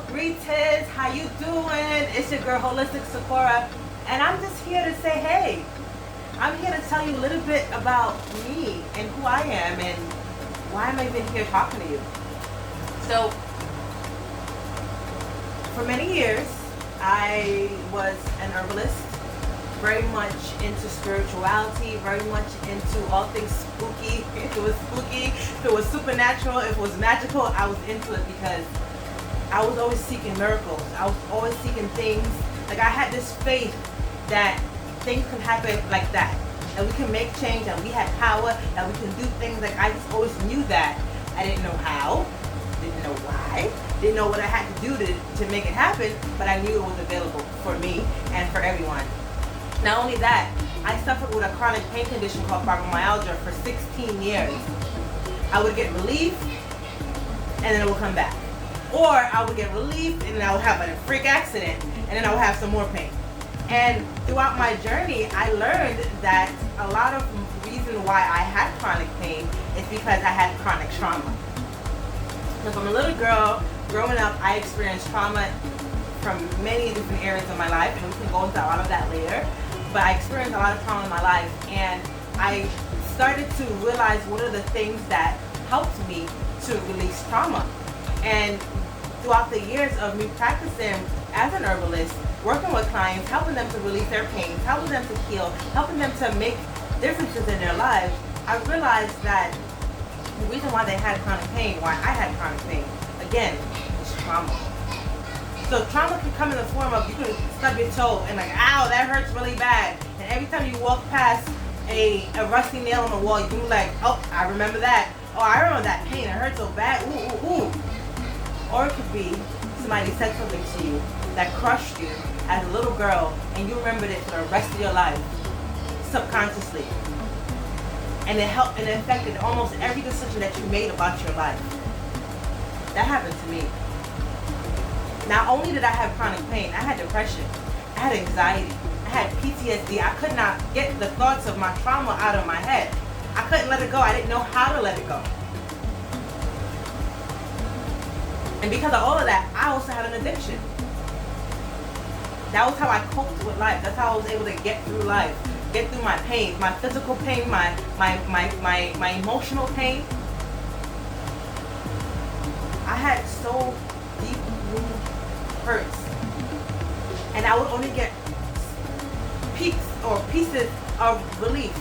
greetings, how you doing? It's your girl Holistic Sakura, and I'm just here to say, hey, I'm here to tell you a little bit about me and who I am and why I'm even here talking to you. So, for many years, I was an herbalist, very much into spirituality, very much into all things spooky. If it was spooky, if it was supernatural, if it was magical, I was into it because I was always seeking miracles. I was always seeking things. Like, I had this faith that things can happen like that. That we can make change, that we had power, that we can do things. Like, I just always knew that. I didn't know how, didn't know why, didn't know what I had to do to make it happen, but I knew it was available for me and for everyone. Not only that, I suffered with a chronic pain condition called fibromyalgia for 16 years. I would get relief, and then it would come back. Or I would get relief, and then I would have a freak accident, and then I would have some more pain. And throughout my journey, I learned that a lot of the reason why I had chronic pain is because I had chronic trauma. So from a little girl, growing up, I experienced trauma from many different areas of my life, and we can go into a lot of that later. But I experienced a lot of trauma in my life, and I started to realize what are the things that helped me to release trauma. And throughout the years of me practicing as an herbalist, working with clients, helping them to release their pain, helping them to heal, helping them to make differences in their lives, I realized that the reason why they had chronic pain, why I had chronic pain, again, was trauma. So trauma can come in the form of, you can stub your toe and like, ow, that hurts really bad. And every time you walk past a rusty nail on the wall, you like, oh, I remember that. Oh, I remember that pain, it hurt so bad, ooh, ooh, ooh. Or it could be somebody said something to you that crushed you as a little girl, and you remembered it for the rest of your life, subconsciously. And it helped, and it affected almost every decision that you made about your life. That happened to me. Not only did I have chronic pain, I had depression, I had anxiety, I had PTSD. I could not get the thoughts of my trauma out of my head. I couldn't let it go. I didn't know how to let it go. And because of all of that, I also had an addiction. That was how I coped with life. That's how I was able to get through life, get through my pain, my physical pain, my emotional pain. I had so deep wound hurts, and I would only get peaks or pieces of relief.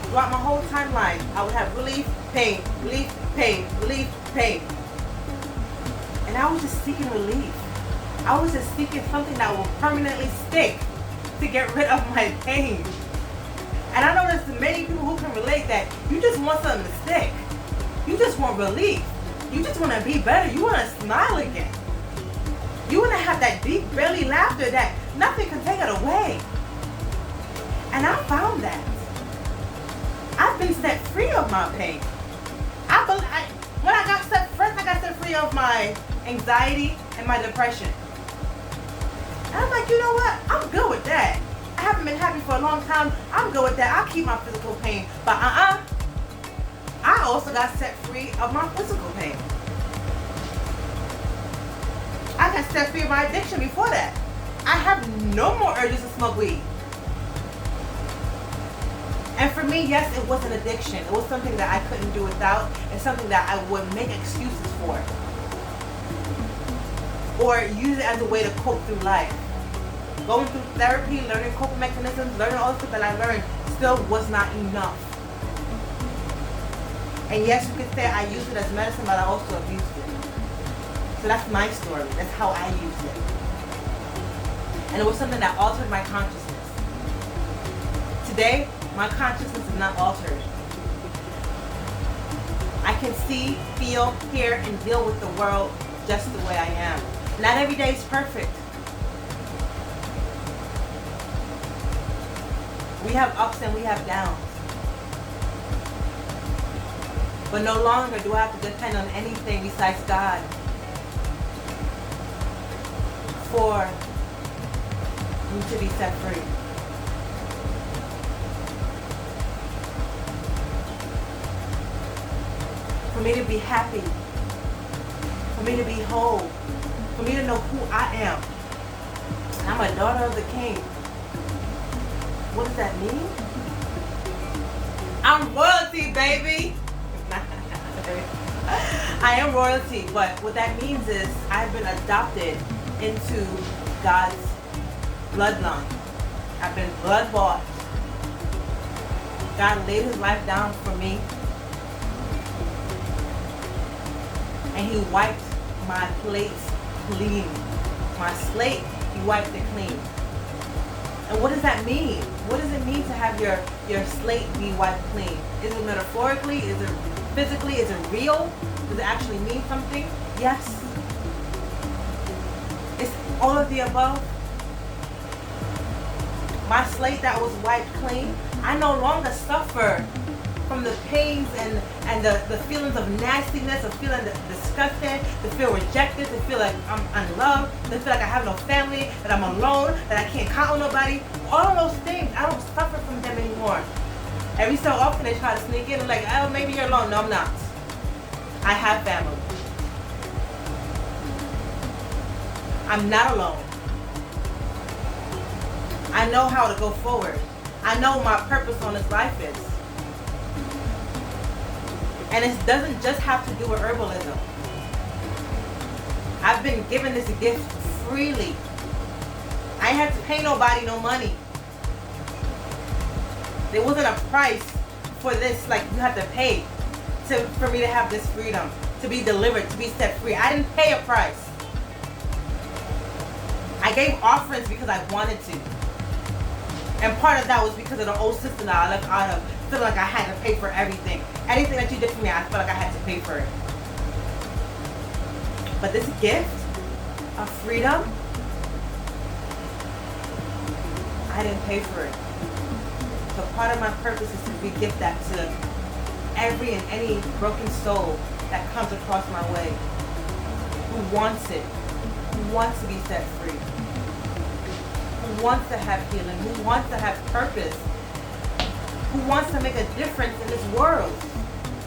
Throughout my whole timeline, I would have relief, pain, relief, pain, relief, pain. And I was just seeking relief. I was just seeking something that will permanently stick to get rid of my pain. And I know there's many people who can relate that you just want something to stick. You just want relief. You just want to be better. You want to smile again. You want to have that deep belly laughter that nothing can take it away. And I found that. I've been set free of my pain. When I got set free of my anxiety and my depression. And I'm like, you know what? I'm good with that. I haven't been happy for a long time. I'm good with that. I'll keep my physical pain. But I also got set free of my physical pain. I got set free of my addiction before that. I have no more urges to smoke weed. And for me, yes, it was an addiction. It was something that I couldn't do without, and something that I would make excuses for. Or use it as a way to cope through life. Going through therapy, learning coping mechanisms, learning all the stuff that I learned still was not enough. And yes, you could say I used it as medicine, but I also abused it. So that's my story. That's how I used it. And it was something that altered my consciousness. Today, my consciousness is not altered. I can see, feel, hear, and deal with the world just the way I am. Not every day is perfect. We have ups and we have downs. But no longer do I have to depend on anything besides God for me to be set free. For me to be happy. For me to be whole. for me to know who I am. And I'm a daughter of the King. What does that mean? I'm royalty, baby. I am royalty, but what that means is I've been adopted into God's bloodline. I've been blood bought. God laid his life down for me. And he wiped my plates clean. My slate, he wiped it clean. And what does that mean? What does it mean to have your slate be wiped clean? Is it metaphorically? Is it physically? Is it real? Does it actually mean something? Yes. It's all of the above. My slate that was wiped clean, I no longer suffer from the pains and the feelings of nastiness, of feeling disgusted, to feel rejected, to feel like I'm unloved, to feel like I have no family, that I'm alone, that I can't count on nobody. All of those things, I don't suffer from them anymore. Every so often they try to sneak in and like, oh, maybe you're alone. No, I'm not. I have family. I'm not alone. I know how to go forward. I know what my purpose on this life is. And it doesn't just have to do with herbalism. I've been given this gift freely. I ain't had to pay nobody no money. There wasn't a price for this, like you have to pay for me to have this freedom, to be delivered, to be set free. I didn't pay a price. I gave offerings because I wanted to. And part of that was because of the old system that I left out of, feeling like I had to pay for everything. Anything that you did for me, I felt like I had to pay for it. But this gift of freedom, I didn't pay for it. So part of my purpose is to gift that to every and any broken soul that comes across my way, who wants it, who wants to be set free, who wants to have healing, who wants to have purpose, who wants to make a difference in this world,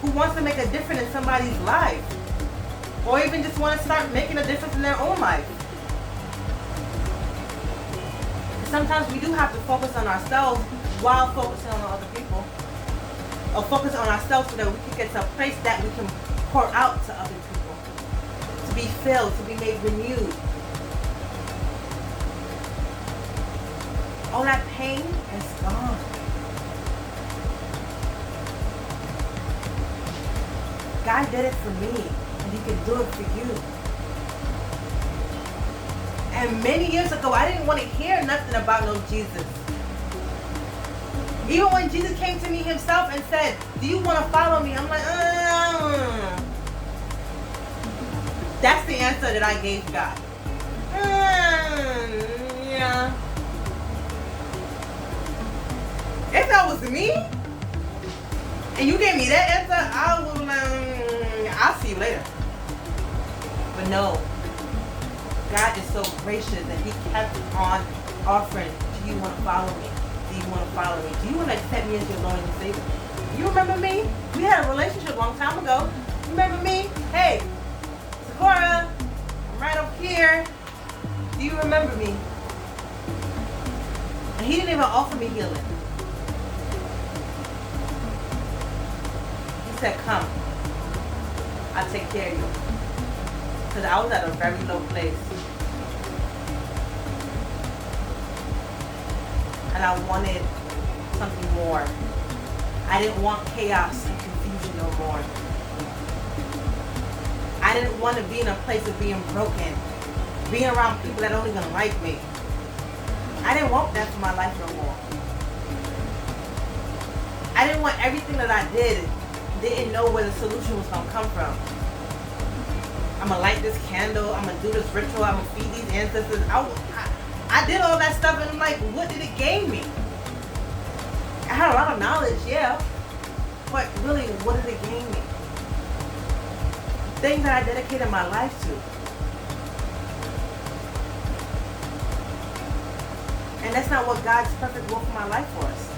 who wants to make a difference in somebody's life, or even just want to start making a difference in their own life. Sometimes we do have to focus on ourselves while focusing on other people, or focus on ourselves so that we can get to a place that we can pour out to other people, to be filled, to be made renewed. All that pain is gone. God did it for me, and he can do it for you. And many years ago, I didn't want to hear nothing about no Jesus. Even when Jesus came to me himself and said, do you want to follow me? I'm like, That's the answer that I gave God. Yeah. If that was me, and you gave me that answer, I would be like, I'll see you later. But no. God is so gracious that he kept on offering, do you want to follow me? Do you want to follow me? Do you want to accept me as your Lord and Savior? You remember me? We had a relationship a long time ago. You remember me? Hey, Sephora, I'm right up here. Do you remember me? And he didn't even offer me healing. He said, come. I'll take care of you. Because I was at a very low place. And I wanted something more. I didn't want chaos and confusion no more. I didn't want to be in a place of being broken, being around people that don't even like me. I didn't want that for my life no more. I didn't want everything that I didn't know where the solution was going to come from. I'm going to light this candle, I'm going to do this ritual, I'm going to feed these ancestors. I did all that stuff and I'm like, what did it gain me? I had a lot of knowledge, yeah. But really, what did it gain me? Things that I dedicated my life to. And that's not what God's perfect will for my life was.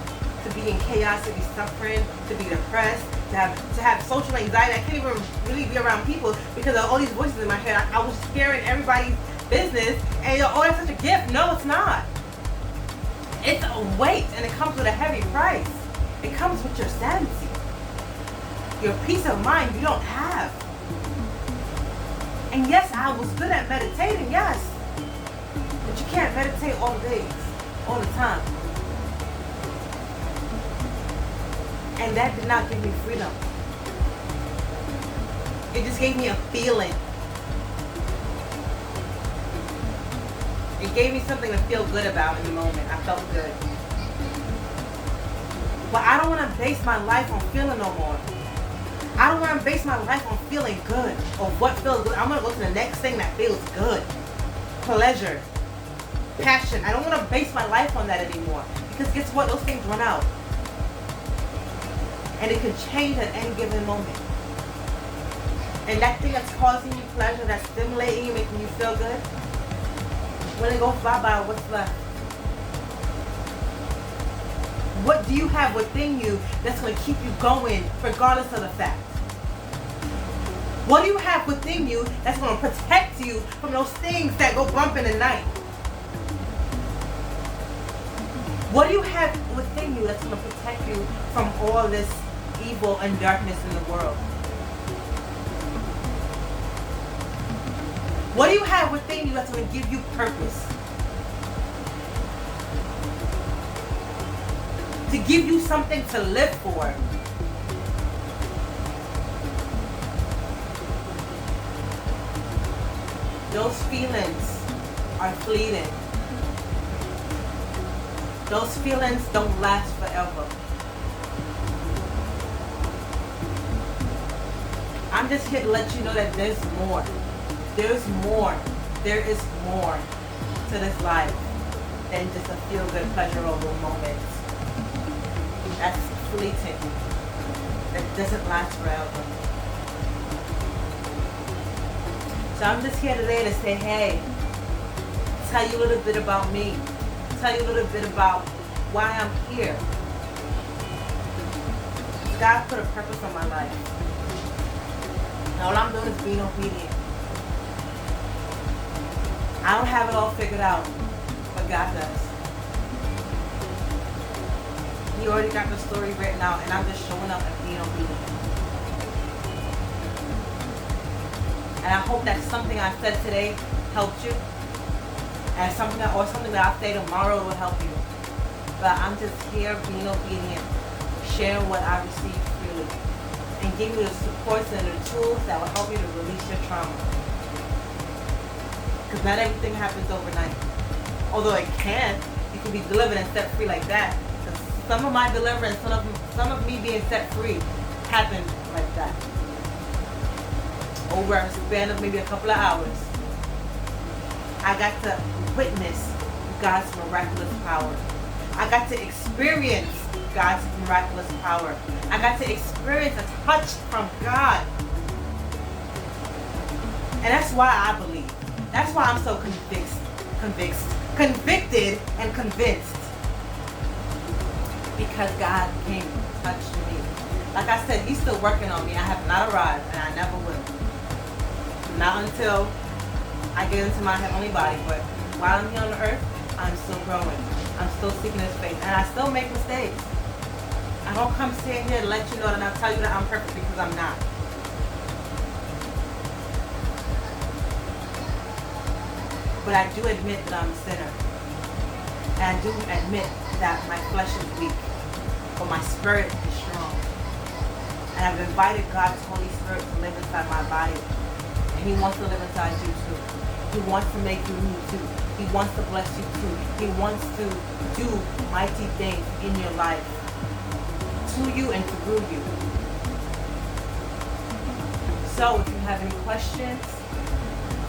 To be in chaos, to be suffering, to be depressed, to have social anxiety. I can't even really be around people because of all these voices in my head. I was scaring everybody business and you're, oh, that's such a gift. No, it's not. It's a weight and it comes with a heavy price. It comes with your sanity. Your peace of mind you don't have. And yes, I was good at meditating, yes. But you can't meditate all days, all the time. And that did not give me freedom. It just gave me a feeling. It gave me something to feel good about in the moment. I felt good. But I don't want to base my life on feeling no more. I don't want to base my life on feeling good or what feels good. I'm going to go to the next thing that feels good. Pleasure. Passion. I don't want to base my life on that anymore. Because guess what? Those things run out. And it can change at any given moment. And that thing that's causing you pleasure, that's stimulating you, making you feel good, when it goes bye-bye, what's left? What do you have within you that's going to keep you going regardless of the fact? What do you have within you that's going to protect you from those things that go bump in the night? What do you have within you that's going to protect you from all this evil and darkness in the world? What do you have within you that's going to give you purpose? To give you something to live for. Those feelings are fleeting. Those feelings don't last forever. I'm just here to let you know that there's more. There's more. There is more to this life than just a feel-good, pleasurable moment. That's fleeting. That doesn't last forever. So I'm just here today to say, hey, tell you a little bit about me. Tell you a little bit about why I'm here. God put a purpose on my life. And all I'm doing is being obedient. I don't have it all figured out, but God does. He already got the story written out, and I'm just showing up and being obedient. And I hope that something I said today helped you, and something that I say tomorrow will help you. But I'm just here being obedient, sharing what I received freely, and giving you the supports and the tools that will help you to release your trauma. Because not everything happens overnight. Although it can. You can be delivered and set free like that. Because some of my deliverance, some of me being set free happened like that. Over a span of maybe a couple of hours. I got to witness God's miraculous power. I got to experience God's miraculous power. I got to experience a touch from God. And that's why I believe. That's why I'm so convicted and convinced. Because God came and touched me. Like I said, He's still working on me. I have not arrived, and I never will. Not until I get into my heavenly body. But while I'm here on the earth, I'm still growing. I'm still seeking His face. And I still make mistakes. I don't come sitting here to let you know and I'll tell you that I'm perfect, because I'm not. But I do admit that I'm a sinner. And I do admit that my flesh is weak, but my spirit is strong. And I've invited God's Holy Spirit to live inside my body. And He wants to live inside you too. He wants to make you new too. He wants to bless you too. He wants to do mighty things in your life, to you and through you. So if you have any questions,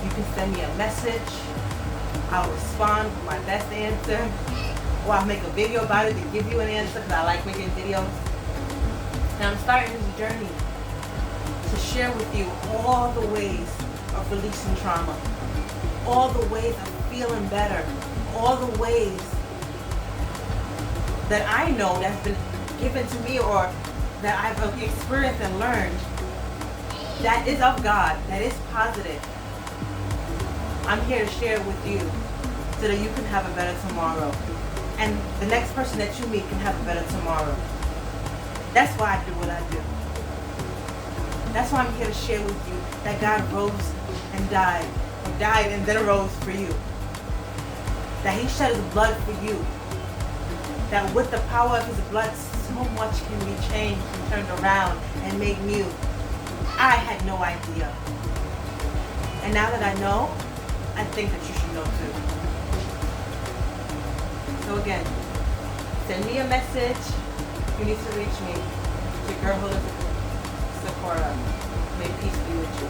you can send me a message. I'll respond with my best answer. Or I'll make a video about it to give you an answer, because I like making videos. And I'm starting this journey to share with you all the ways of releasing trauma. All the ways of feeling better. All the ways that I know that's been given to me, or that I've experienced and learned, that is of God, that is positive. I'm here to share it with you so that you can have a better tomorrow. And the next person that you meet can have a better tomorrow. That's why I do what I do. That's why I'm here to share with you that God rose and died and then rose for you. That he shed his blood for you. That with the power of his blood, so much can be changed and turned around and made new. I had no idea. And now that I know, I think that you should know too. So again, send me a message. You need to reach me. It's your girl, Hoda Sephora. May peace be with you.